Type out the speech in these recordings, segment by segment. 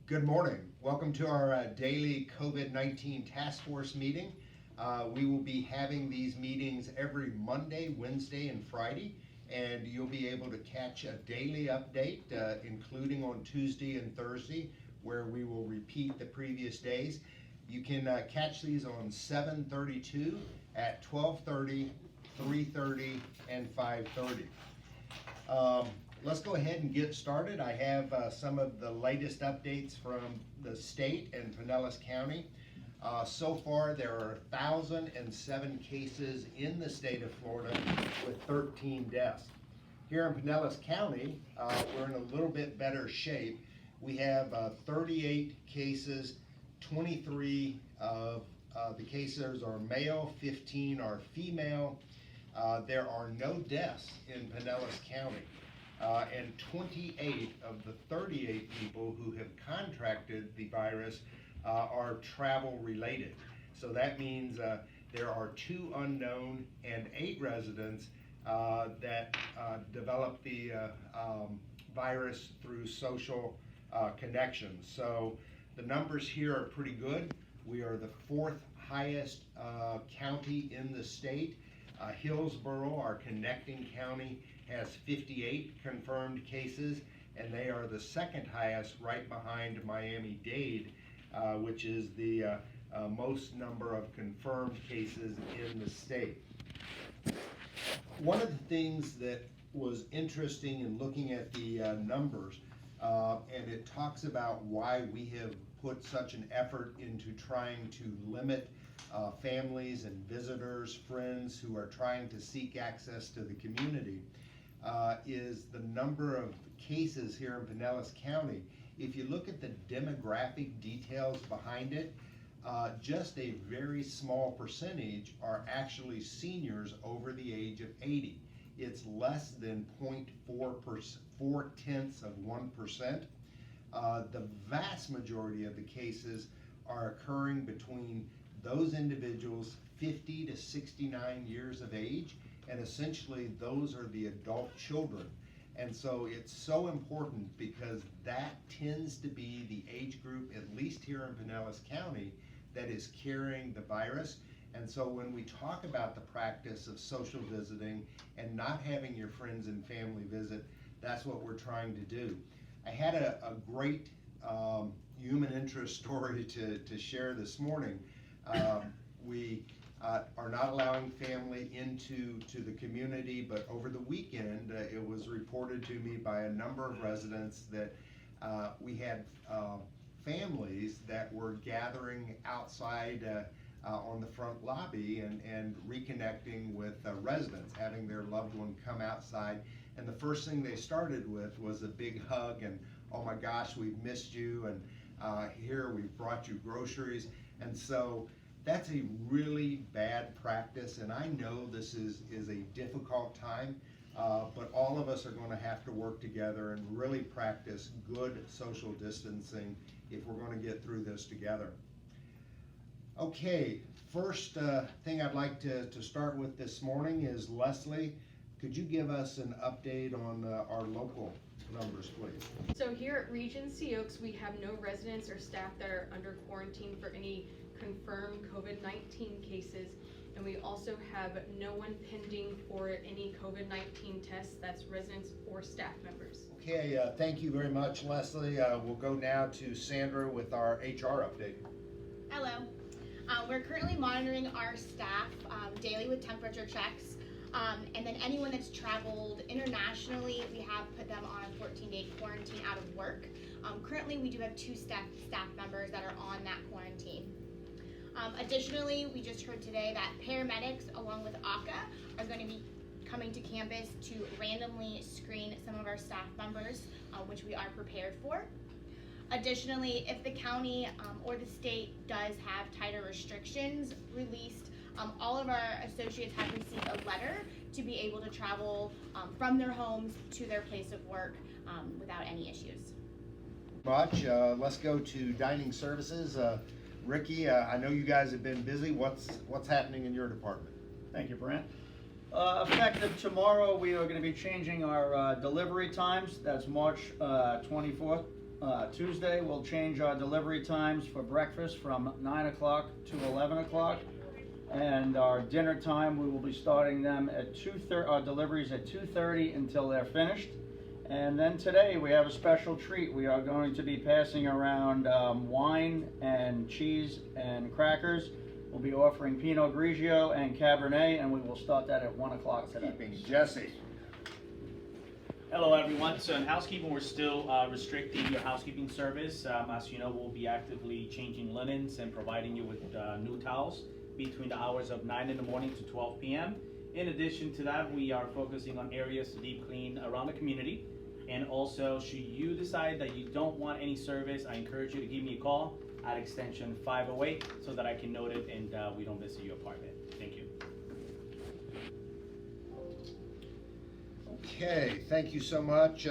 Good morning. Welcome to our daily COVID-19 task force meeting. We will be having these meetings every Monday, Wednesday, and Friday, and you'll be able to catch a daily update, including on Tuesday and Thursday, where we will repeat the previous days. You can catch these on 7:32, at 12:30, 3:30, and 5:30. Let's go ahead and get started. I have some of the latest updates from the state and Pinellas County. So far, there are 1,007 cases in the state of Florida with 13 deaths. Here in Pinellas County, we're in a little bit better shape. We have 38 cases, 23 of the cases are male, 15 are female. There are no deaths in Pinellas County. And 28 of the 38 people who have contracted the virus are travel related. So that means there are 2 unknown and 8 residents that developed the virus through social connections. So the numbers here are pretty good. We are the 4th highest county in the state. Hillsborough, our connecting county, has 58 confirmed cases, and they are the 2nd highest, right behind Miami-Dade, which is the most number of confirmed cases in the state. One of the things that was interesting in looking at the numbers, and it talks about why we have put such an effort into trying to limit families and visitors, friends who are trying to seek access to the community, is the number of cases here in Pinellas County. If you look at the demographic details behind it, just a very small percentage are actually seniors over the age of 80. It's less than 0.4%. The vast majority of the cases are occurring between those individuals 50 to 69 years of age, and essentially those are the adult children. And so it's so important because that tends to be the age group, at least here in Pinellas County, that is carrying the virus. And so when we talk about the practice of social visiting and not having your friends and family visit, that's what we're trying to do. I had a great human interest story to share this morning. We are not allowing family into the community, but over the weekend it was reported to me by a number of residents that we had families that were gathering outside on the front lobby and reconnecting with residents, having their loved one come outside. And the first thing they started with was a big hug and, oh my gosh, we've missed you, and here we've brought you groceries. And so that's a really bad practice, and I know this is a difficult time, but all of us are going to have to work together and really practice good social distancing if we're going to get through this together. Okay, first thing I'd like to start with this morning is Leslie. Could you give us an update on our local numbers, please? So here at Regency Oaks, we have no residents or staff that are under quarantine for any confirmed COVID-19 cases, and we also have no one pending for any COVID-19 tests. That's residents or staff members. Okay, thank you very much, Leslie. We'll go now to Sandra with our HR update. Hello. We're currently monitoring our staff daily with temperature checks, and then anyone that's traveled internationally, we have put them on a 14-day quarantine out of work. Currently, we do have 2 staff members that are on that quarantine. Additionally, we just heard today that paramedics along with ACA are going to be coming to campus to randomly screen some of our staff members, which we are prepared for. Additionally, if the county or the state does have tighter restrictions released, all of our associates have received a letter to be able to travel from their homes to their place of work without any issues. Let's go to dining services. Ricky, I know you guys have been busy. What's happening in your department? Thank you, Brent. Effective tomorrow, we are going to be changing our delivery times. That's March 24th Tuesday, we'll change our delivery times for breakfast from 9 o'clock to 11 o'clock. And our dinner time, we will be starting them at 2:30, our deliveries at 2:30 until they're finished. And then today, we have a special treat. We are going to be passing around wine and cheese and crackers. We'll be offering Pinot Grigio and Cabernet, and we will start that at 1 o'clock today. Jesse. Hello everyone. So in housekeeping, we're still restricting your housekeeping service. As you know, we'll be actively changing linens and providing you with new towels between the hours of 9 in the morning to 12 p.m. In addition to that, we are focusing on areas to deep clean around the community. And also, should you decide that you don't want any service, I encourage you to give me a call at extension 508 so that I can note it and we don't visit your apartment. Thank you. Okay, thank you so much.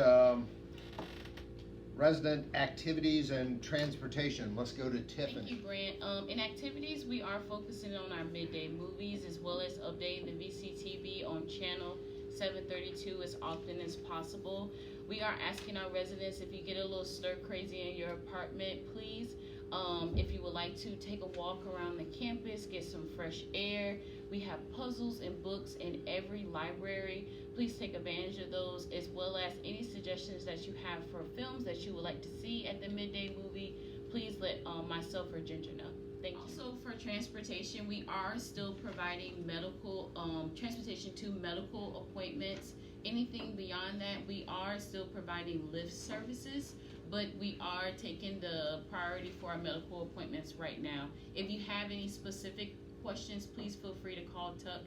Resident activities and transportation. Let's go to Thank you, Tiffany. Brent. In activities, we are focusing on our midday movies as well as updating the VCTV on channel 732 as often as possible. We are asking our residents, if you get a little stir crazy in your apartment, please, if you would like to take a walk around the campus, get some fresh air. We have puzzles and books in every library. Please take advantage of those, as well as any suggestions that you have for films that you would like to see at the midday movie. Please let myself or Ginger know. Thank you. Also, for transportation, we are still providing medical transportation to medical appointments. Anything beyond that, we are still providing Lyft services, but we are taking the priority for our medical appointments right now. If you have any specific questions, please feel free to call Tuck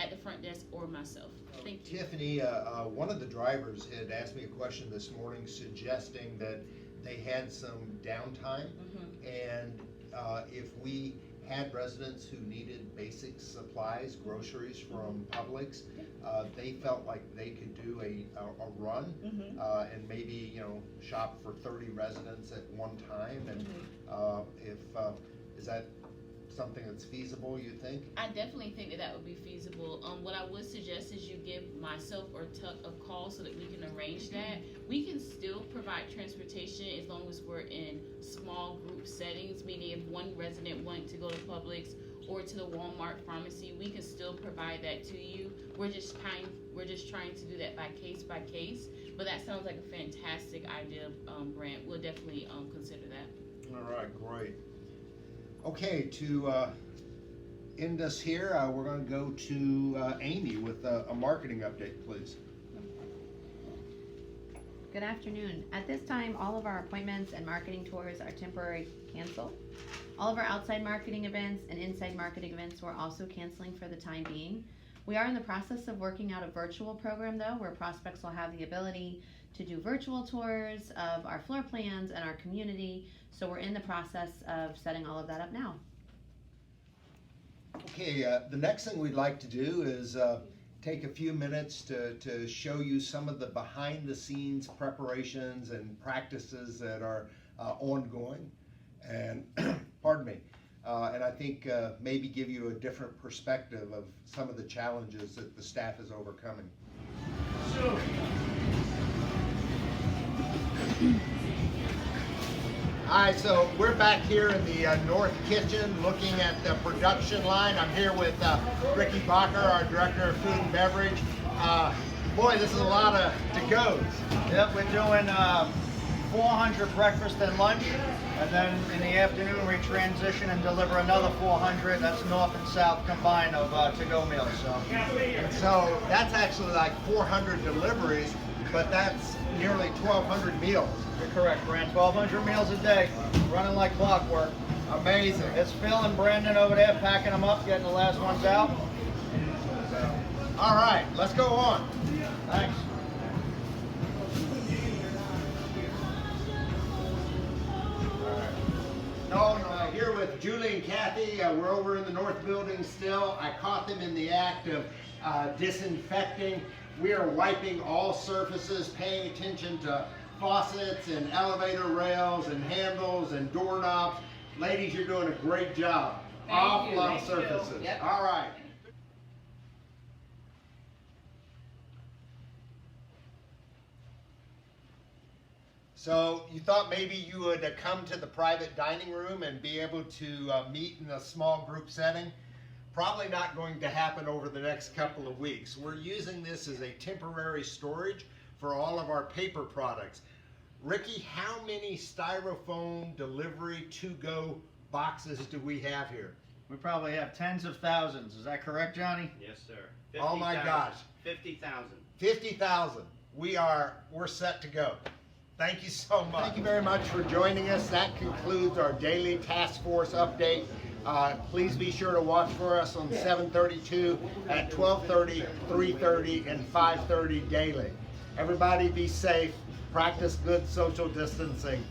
at the front desk or myself. Thank you. Tiffany, one of the drivers had asked me a question this morning suggesting that they had some downtime. And if we had residents who needed basic supplies, groceries from Publix, they felt like they could do a run and maybe, you know, shop for 30 residents at one time. And is that something that's feasible, you think? I definitely think that would be feasible. What I would suggest is you give myself or Tuck a call so that we can arrange that. We can still provide transportation as long as we're in small group settings, meaning if one resident wanted to go to Publix or to the Walmart pharmacy, we can still provide that to you. We're just trying to do that by case, but that sounds like a fantastic idea, Brant. We'll definitely consider that. All right, great. Okay, to end us here, we're going to go to Amy with a marketing update, please. Good afternoon. At this time, all of our appointments and marketing tours are temporarily canceled. All of our outside marketing events and inside marketing events we're also canceling for the time being. We are in the process of working out a virtual program though, where prospects will have the ability to do virtual tours of our floor plans and our community. So we're in the process of setting all of that up now. Okay, the next thing we'd like to do is take a few minutes to show you some of the behind the scenes preparations and practices that are ongoing. And, pardon me, and I think maybe give you a different perspective of some of the challenges that the staff is overcoming. All right, so we're back here in the North Kitchen looking at the production line. I'm here with Ricky Bacher, our Director of Food and Beverage. Boy, this is a lot of to-goes. Yep, we're doing 400 breakfast and lunch, and then in the afternoon we transition and deliver another 400. That's north and south combined of to-go meals. And so that's actually like 400 deliveries, but that's nearly 1,200 meals. You're correct, Brand. 1,200 meals a day, running like clockwork. Amazing. It's Phil and Brandon over there packing them up, getting the last ones out. All right, let's go on. Thanks. No, here with Julie and Kathy. We're over in the North Building still. I caught them in the act of disinfecting. We are wiping all surfaces, paying attention to faucets and elevator rails and handles and doorknobs. Ladies, you're doing a great job. Off-level surfaces. Yep. All right. So you thought maybe you would come to the private dining room and be able to meet in a small group setting? Probably not going to happen over the next couple of weeks. We're using this as a temporary storage for all of our paper products. Ricky, how many styrofoam delivery to-go boxes do we have here? We probably have tens of thousands. Is that correct, Johnny? Yes, sir. Oh my 50,000. gosh. 50,000. 50,000. We're set to go. Thank you so much. Thank you very much for joining us. That concludes our daily task force update. Please be sure to watch for us on 7:32, at 12:30, 3:30, and 5:30 daily. Everybody be safe. Practice good social distancing.